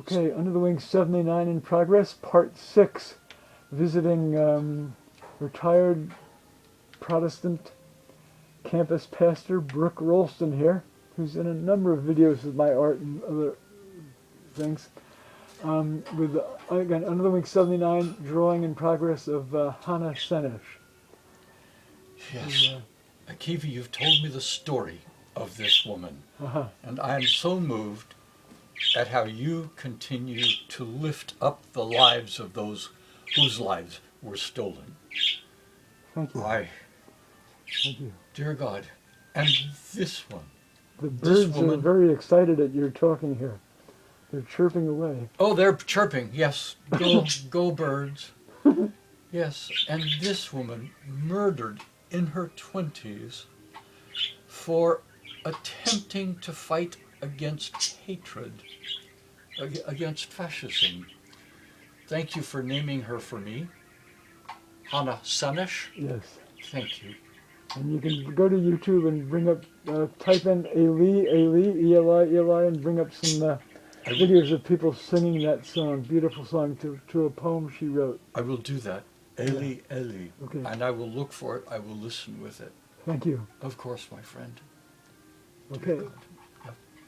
Okay, Under the Wing 79 in progress, part 6. Visiting retired Protestant campus pastor Rev.Rolston here, who's in a number of videos with my art and other things. With, again, Under the Wing 79, drawing in progress of Hannah Senesh. Yes. Akiva, you've told me the story of this woman, and I am so moved at how you continue to lift up the lives of those whose lives were stolen. Thank you. Thank you. Dear God, and this one. The birds are very excited at your talking here. They're chirping away. Oh, they're chirping, yes. Go birds. Yes, and this woman murdered in her 20s for attempting to fight against hatred, against fascism. Thank you for naming her for me. Hannah Senesh. Yes. Thank you. And you can go to YouTube and bring up, type in Eli, Eli, and bring up some videos of people singing that song, beautiful song, to a poem she wrote. I will do that. Eli, Eli. Okay. And I will look for it. I will listen with it. Thank you. Of course, my friend. Okay.